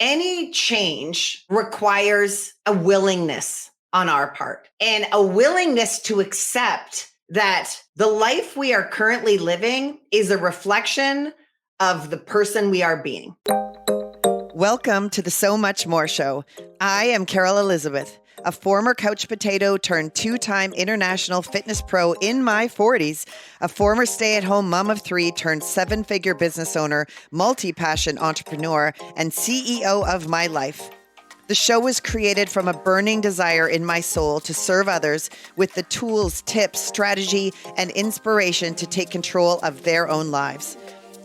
any change requires a willingness on our part and a willingness to accept that the life we are currently living is a reflection of the person we are being. Welcome to the So Much More Show. I am Carol Elizabeth, a former couch potato turned two-time international fitness pro in my 40s, a former stay-at-home mom of three turned seven-figure business owner, multi-passion entrepreneur, and CEO of my life. The show was created from a burning desire in my soul to serve others with the tools, tips, strategy, and inspiration to take control of their own lives.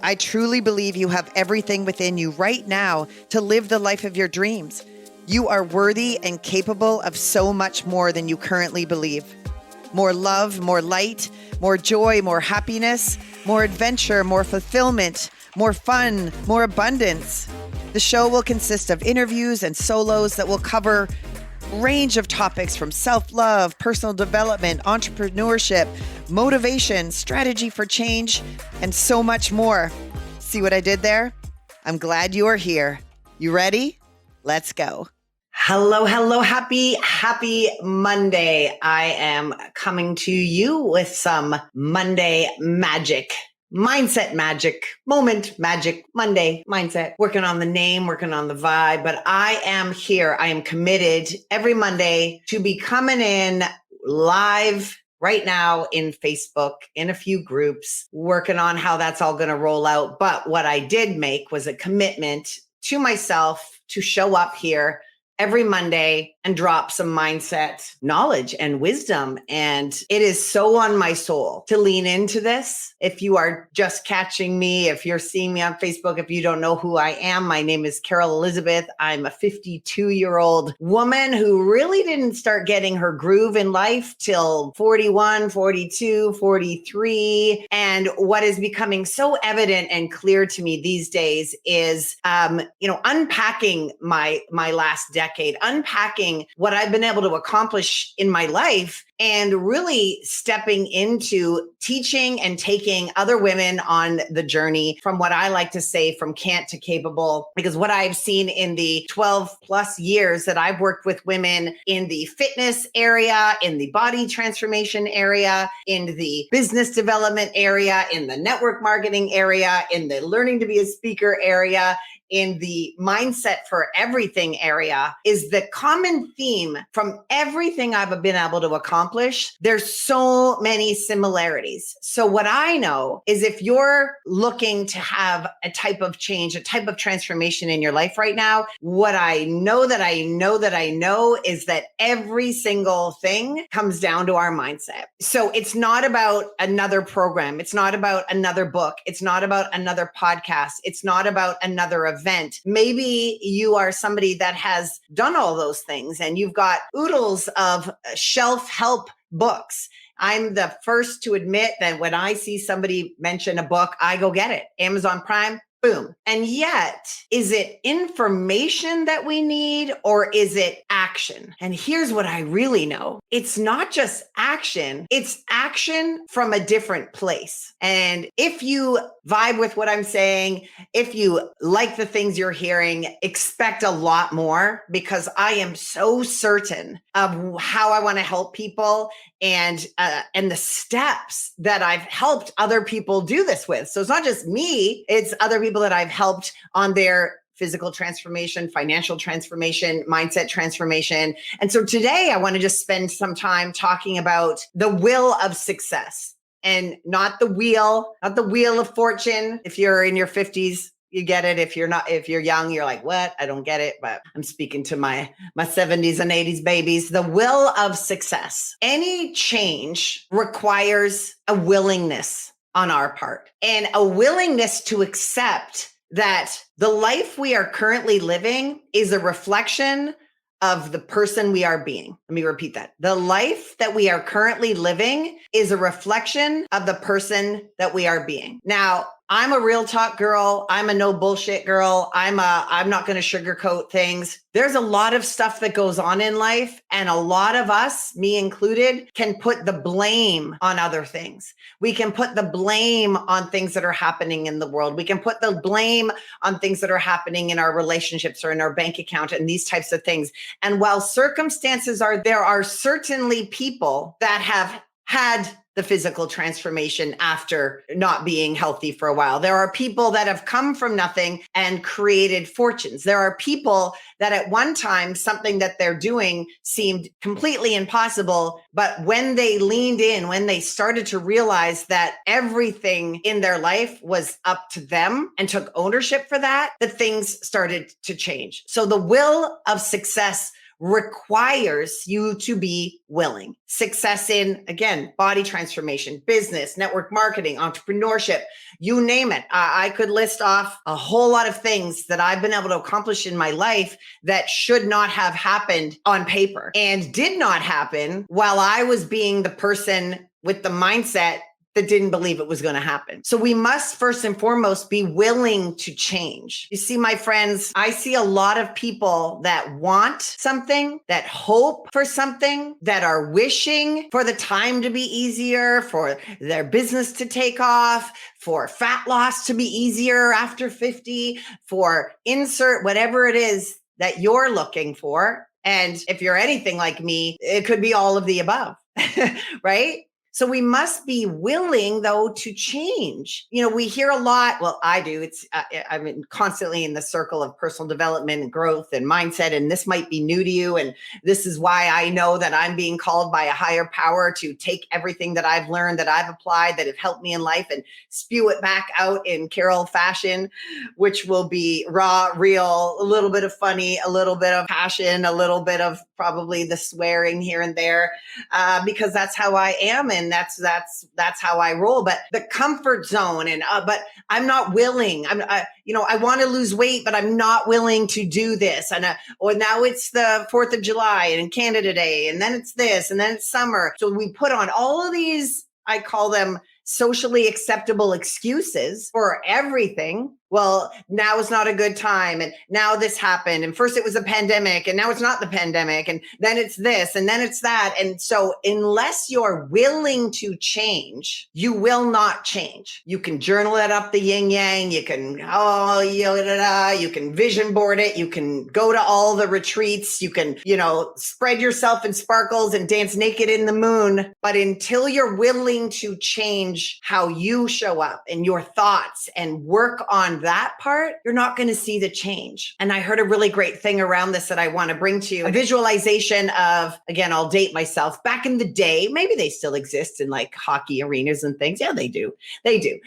I truly believe you have everything within you right now to live the life of your dreams. You are worthy and capable of so much more than you currently believe. More love, more light, more joy, more happiness, more adventure, more fulfillment, more fun, more abundance. The show will consist of interviews and solos that will cover a range of topics from self-love, personal development, entrepreneurship, motivation, strategy for change, and so much more. See what I did there? I'm glad you are here. You ready? Let's go. Hello. Happy Monday. I am coming to you with some Monday magic. Mindset magic, moment magic, Monday mindset, working on the name, working on the vibe, but I am here. I am committed every Monday to be coming in live right now in Facebook, in a few groups, working on how that's all going to roll out. But what I did make was a commitment to myself to show up here every Monday and drop some mindset knowledge and wisdom. And it is so on my soul to lean into this. If you are just catching me, if you're seeing me on Facebook, if you don't know who I am, my name is Carol Elizabeth. I'm a 52-year-old woman who really didn't start getting her groove in life till 41, 42, 43. And what is becoming so evident and clear to me these days is, unpacking my last decade, unpacking what I've been able to accomplish in my life, and really stepping into teaching and taking other women on the journey from what I like to say from can't to capable. Because what I've seen in the 12 plus years that I've worked with women in the fitness area, in the body transformation area, in the business development area, in the network marketing area, in the learning to be a speaker area, in the mindset for everything area, is the common theme from everything I've been able to accomplish. There's so many similarities. So what I know is if you're looking to have a type of change, a type of transformation in your life right now, what I know is that every single thing comes down to our mindset. So it's not about another program. It's not about another book. It's not about another podcast. It's not about another event. Maybe you are somebody that has done all those things and you've got oodles of shelf help books. I'm the first to admit that when I see somebody mention a book, I go get it. Amazon Prime, boom. And yet, is it information that we need or is it action? And here's what I really know. It's not just action. It's action from a different place. And if you vibe with what I'm saying, if you like the things you're hearing, expect a lot more, because I am so certain of how I want to help people and the steps that I've helped other people do this with. So it's not just me, it's other people that I've helped on their physical transformation, financial transformation, mindset transformation. And so today I want to just spend some time talking about the will of success, and not the wheel of fortune. If you're in your 50s, you get it. If you're young, you're like, what? I don't get it. But I'm speaking to my 70s and 80s babies. The will of success. Any change requires a willingness on our part, and a willingness to accept that the life we are currently living is a reflection of the person we are being. Let me repeat that. The life that we are currently living is a reflection of the person that we are being. Now, I'm a real talk girl. I'm a no bullshit girl. I'm not going to sugarcoat things. There's a lot of stuff that goes on in life, and a lot of us, me included, can put the blame on other things. We can put the blame on things that are happening in the world. We can put the blame on things that are happening in our relationships or in our bank account and these types of things. And while circumstances are, there are certainly people that have had the physical transformation after not being healthy for a while. There are people that have come from nothing and created fortunes. There are people that at one time, something that they're doing seemed completely impossible. But when they leaned in, when they started to realize that everything in their life was up to them and took ownership for that, that things started to change. So the will of success requires you to be willing. Success in, again, body transformation, business, network marketing, entrepreneurship, you name it. I could list off a whole lot of things that I've been able to accomplish in my life that should not have happened on paper and did not happen while I was being the person with the mindset that didn't believe it was going to happen. So we must first and foremost be willing to change. You see, my friends, I see a lot of people that want something, that hope for something, that are wishing for the time to be easier, for their business to take off, for fat loss to be easier after 50, for insert whatever it is that you're looking for. And if you're anything like me, it could be all of the above, right? So we must be willing, though, to change. You know, we hear a lot. Well, I do. I'm constantly in the circle of personal development and growth and mindset. And this might be new to you. And this is why I know that I'm being called by a higher power to take everything that I've learned, that I've applied, that have helped me in life, and spew it back out in Carol fashion, which will be raw, real, a little bit of funny, a little bit of passion, a little bit of probably the swearing here and there, because that's how I am. And that's how I roll. But the comfort zone, but I'm not willing. I want to lose weight, but I'm not willing to do this. And or now it's the 4th of July and Canada Day, and then it's this, and then it's summer. So we put on all of these, I call them socially acceptable excuses for everything. Well, now is not a good time. And now this happened. And first it was a pandemic, and now it's not the pandemic. And then it's this, and then it's that. And so unless you're willing to change, you will not change. You can journal it up the yin yang. You can, you can vision board it. You can go to all the retreats. You can, spread yourself in sparkles and dance naked in the moon. But until you're willing to change how you show up and your thoughts and work on that part, you're not going to see the change. And I heard a really great thing around this that I want to bring to you. A visualization of, again, I'll date myself. Back in the day, maybe they still exist in like hockey arenas and things. Yeah, they do. They do.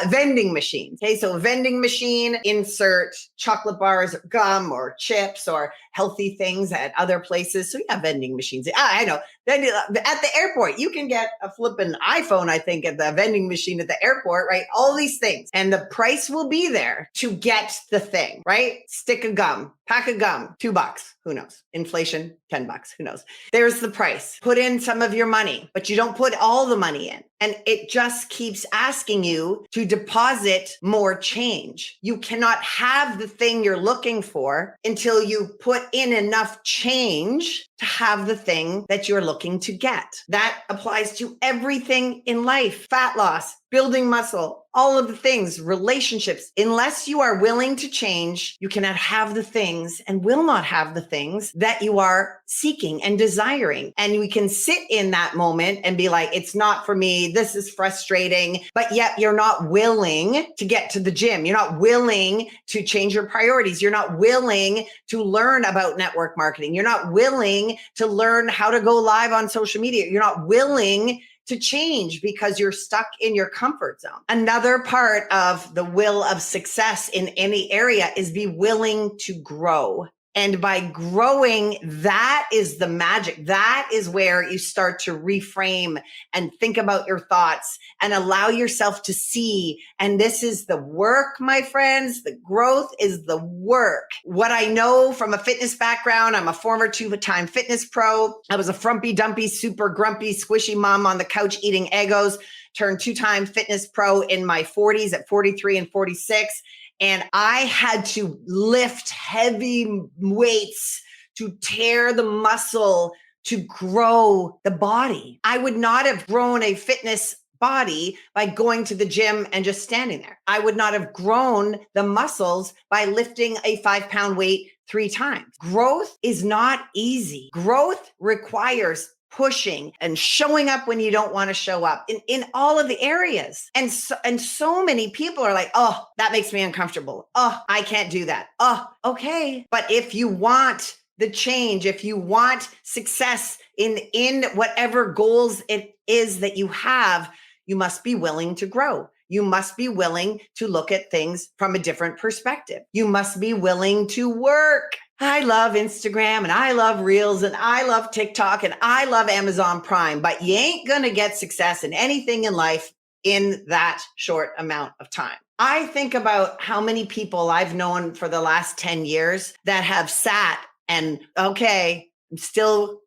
Vending machines. Okay, so a vending machine, insert chocolate bars or gum or chips or healthy things at other places. So yeah, vending machines. I know. Then at the airport, you can get a flipping iPhone, I think, at the vending machine at the airport, right? All these things. And the price will be there to get the thing, right? Stick of gum, pack of gum, $2. Who knows? Inflation, $10. Who knows? There's the price. Put in some of your money, but you don't put all the money in. And it just keeps asking you to deposit more change. You cannot have the thing you're looking for until you put in enough change to have the thing that you're looking to get. That applies to everything in life. Fat loss, building muscle, all of the things, relationships. Unless you are willing to change, you cannot have the things and will not have the things that you are seeking and desiring. And we can sit in that moment and be like, it's not for me. This is frustrating. But yet you're not willing to get to the gym. You're not willing to change your priorities. You're not willing to learn about network marketing. You're not willing to learn how to go live on social media. You're not willing to change because you're stuck in your comfort zone. Another part of the will of success in any area is be willing to grow. And by growing, that is the magic. That is where you start to reframe and think about your thoughts and allow yourself to see. And this is the work, my friends. The growth is the work. What I know from a fitness background, I'm a former 2-time fitness pro. I was a frumpy, dumpy, super grumpy, squishy mom on the couch eating Eggos. turned 2-time fitness pro in my 40s at 43 and 46. And I had to lift heavy weights to tear the muscle to grow the body. I would not have grown a fitness body by going to the gym and just standing there. I would not have grown the muscles by lifting a 5-pound weight 3 times. Growth is not easy. Growth requires pushing and showing up when you don't want to show up in all of the areas. And so many people are like, oh, that makes me uncomfortable. Oh, I can't do that. Oh, okay. But if you want the change, if you want success in whatever goals it is that you have, you must be willing to grow. You must be willing to look at things from a different perspective. You must be willing to work. I love Instagram and I love Reels and I love TikTok and I love Amazon Prime, but you ain't going to get success in anything in life in that short amount of time. I think about how many people I've known for the last 10 years that have sat and, okay, I'm still,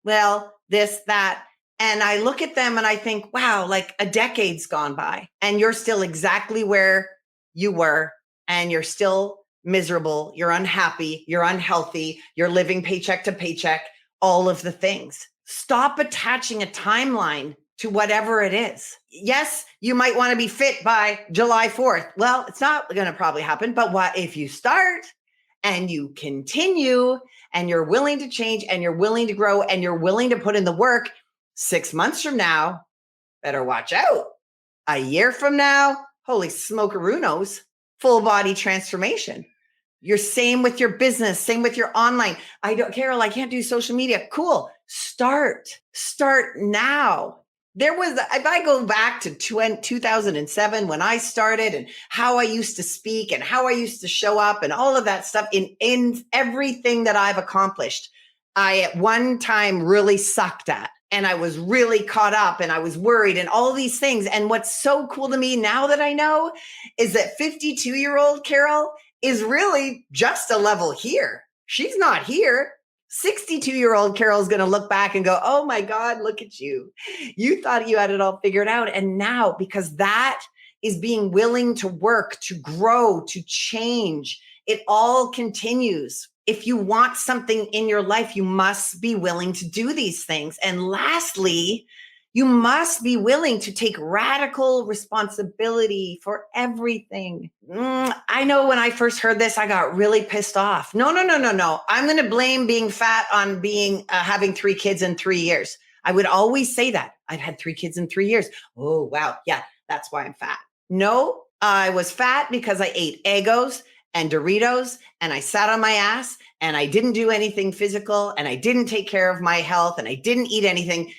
well, this, that. And I look at them and I think, wow, like a decade's gone by and you're still exactly where you were and you're still miserable, you're unhappy, you're unhealthy, you're living paycheck to paycheck, all of the things. Stop attaching a timeline to whatever it is. Yes, you might want to be fit by July 4th. Well, it's not going to probably happen, but what if you start and you continue and you're willing to change and you're willing to grow and you're willing to put in the work? 6 months from now, better watch out. A year from now, holy smokeroos, full body transformation. You're same with your business, same with your online. Carol, I can't do social media. Cool. Start now. If I go back to 2007 when I started and how I used to speak and how I used to show up and all of that stuff in everything that I've accomplished, I at one time really sucked at. And I was really caught up and I was worried and all these things. And what's so cool to me now that I know is that 52-year-old Carol is really just a level here. She's not here. 62-year-old Carol is going to look back and go, oh my God, look at you. You thought you had it all figured out. And now, because that is being willing to work, to grow, to change, it all continues. If you want something in your life, you must be willing to do these things. And lastly, you must be willing to take radical responsibility for everything. I know when I first heard this, I got really pissed off. No. I'm going to blame being fat on having 3 kids in 3 years. I would always say that. I've had 3 kids in 3 years. Oh, wow. Yeah, that's why I'm fat. No, I was fat because I ate Eggos and Doritos and I sat on my ass and I didn't do anything physical and I didn't take care of my health and I didn't eat anything.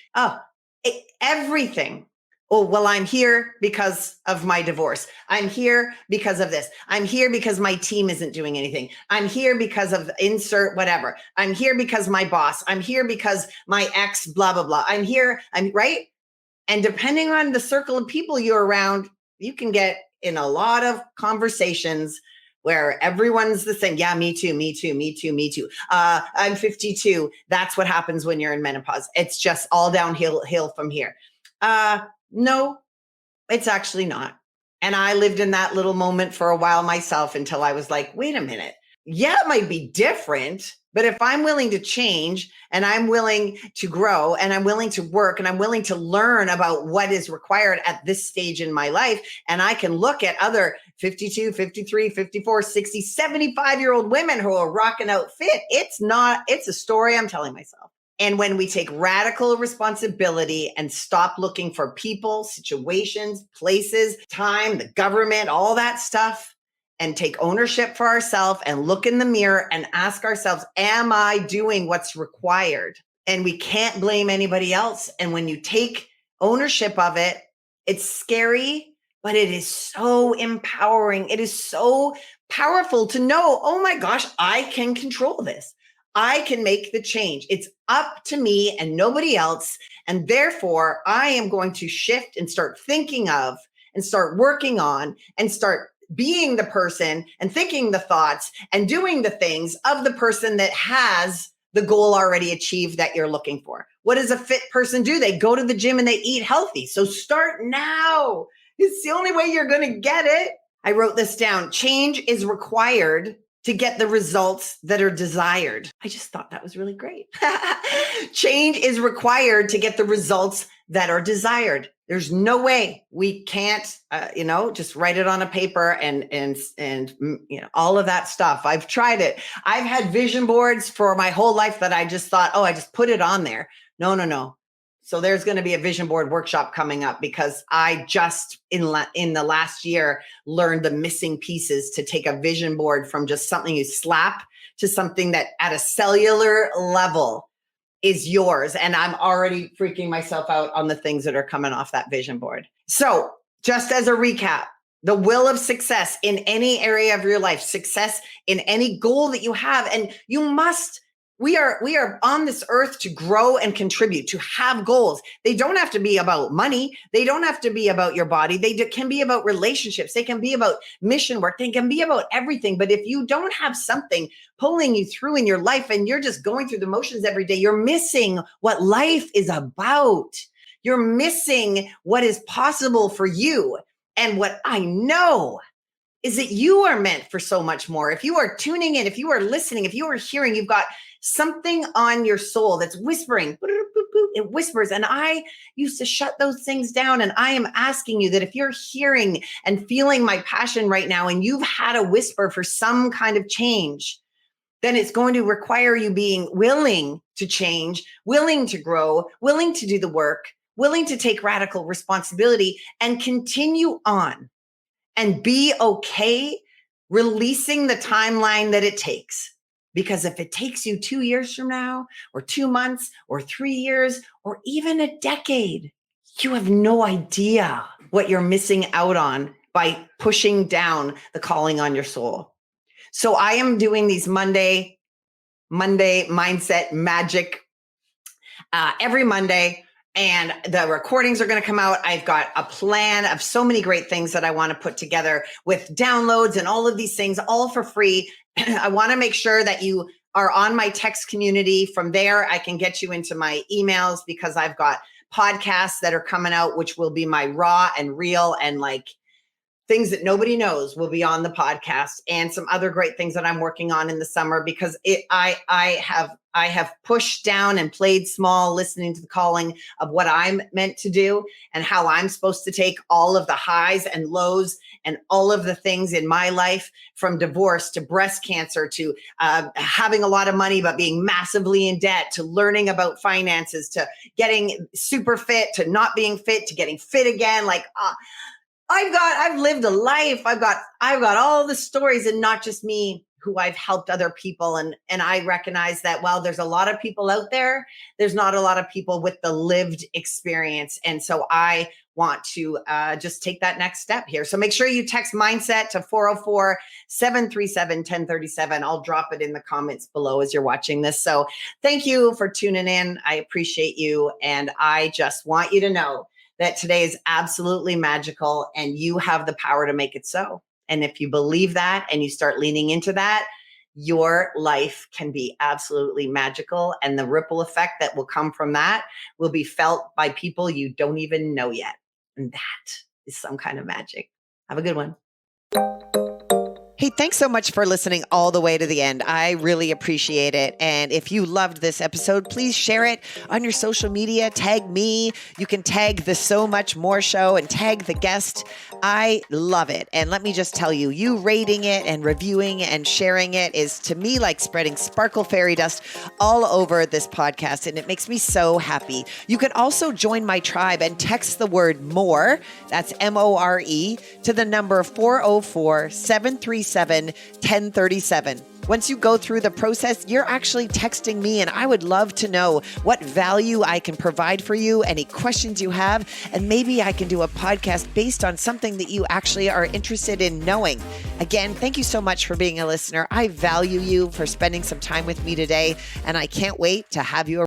Everything. Oh, well, I'm here because of my divorce. I'm here because of this. I'm here because my team isn't doing anything. I'm here because of insert whatever. I'm here because my boss. I'm here because my ex, blah, blah, blah. I'm right. And depending on the circle of people you're around, you can get in a lot of conversations where everyone's the same. Yeah, me too. I'm 52. That's what happens when you're in menopause. It's just all downhill from here. No, it's actually not. And I lived in that little moment for a while myself until I was like, wait a minute. Yeah, it might be different, but if I'm willing to change and I'm willing to grow and I'm willing to work and I'm willing to learn about what is required at this stage in my life, and I can look at other 52, 53, 54, 60, 75-year-old women who are rocking out fit, it's a story I'm telling myself. And when we take radical responsibility and stop looking for people, situations, places, time, the government, all that stuff, and take ownership for ourselves and look in the mirror and ask ourselves, am I doing what's required? And we can't blame anybody else. And when you take ownership of it, it's scary, but it is so empowering. It is so powerful to know, oh my gosh, I can control this. I can make the change. It's up to me and nobody else. And therefore, I am going to shift and start thinking of and start working on and start being the person and thinking the thoughts and doing the things of the person that has the goal already achieved that you're looking for. What does a fit person do? They go to the gym and they eat healthy. So start now. It's the only way you're going to get it. I wrote this down. Change is required to get the results that are desired. I just thought that was really great. Change is required to get the results that are desired. There's no way we can't, just write it on a paper and all of that stuff. I've tried it. I've had vision boards for my whole life that I just thought, I just put it on there. No. So there's going to be a vision board workshop coming up because I just in the last year learned the missing pieces to take a vision board from just something you slap to something that at a cellular level is yours. And I'm already freaking myself out on the things that are coming off that vision board. So just as a recap, the will of success in any area of your life, success in any goal that you have, and we are on this earth to grow and contribute, to have goals. They don't have to be about money. They don't have to be about your body. They can be about relationships. They can be about mission work. They can be about everything. But if you don't have something pulling you through in your life and you're just going through the motions every day, you're missing what life is about. You're missing what is possible for you. And what I know is that you are meant for so much more. If you are tuning in, if you are listening, if you are hearing, you've got something on your soul that's whispering, it whispers. And I used to shut those things down. And I am asking you that if you're hearing and feeling my passion right now, and you've had a whisper for some kind of change, then it's going to require you being willing to change, willing to grow, willing to do the work, willing to take radical responsibility and continue on and be okay releasing the timeline that it takes. Because if it takes you 2 years from now, or 2 months, or 3 years, or even a decade, you have no idea what you're missing out on by pushing down the calling on your soul. So I am doing these Monday mindset magic every Monday. And the recordings are going to come out. I've got a plan of so many great things that I want to put together with downloads and all of these things, all for free. I want to make sure that you are on my text community. From there, I can get you into my emails because I've got podcasts that are coming out, which will be my raw and real and like things that nobody knows will be on the podcast, and some other great things that I'm working on in the summer because I have pushed down and played small, listening to the calling of what I'm meant to do and how I'm supposed to take all of the highs and lows and all of the things in my life, from divorce to breast cancer to having a lot of money but being massively in debt, to learning about finances, to getting super fit, to not being fit, to getting fit again. I've lived a life. I've got all the stories, and not just me, who I've helped other people. And I recognize that while there's a lot of people out there, there's not a lot of people with the lived experience. And so I want to just take that next step here. So make sure you text mindset to 404-737-1037. I'll drop it in the comments below as you're watching this. So thank you for tuning in. I appreciate you. And I just want you to know that today is absolutely magical and you have the power to make it so. And if you believe that and you start leaning into that, your life can be absolutely magical. And the ripple effect that will come from that will be felt by people you don't even know yet. And that is some kind of magic. Have a good one. Hey, thanks so much for listening all the way to the end. I really appreciate it. And if you loved this episode, please share it on your social media. Tag me. You can tag the So Much More Show and tag the guest. I love it. And let me just tell you, you rating it and reviewing and sharing it is to me like spreading sparkle fairy dust all over this podcast. And it makes me so happy. You can also join my tribe and text the word MORE, that's MORE, to the number 404-737-1037. Once you go through the process, you're actually texting me, and I would love to know what value I can provide for you, any questions you have, and maybe I can do a podcast based on something that you actually are interested in knowing. Again, thank you so much for being a listener. I value you for spending some time with me today, and I can't wait to have you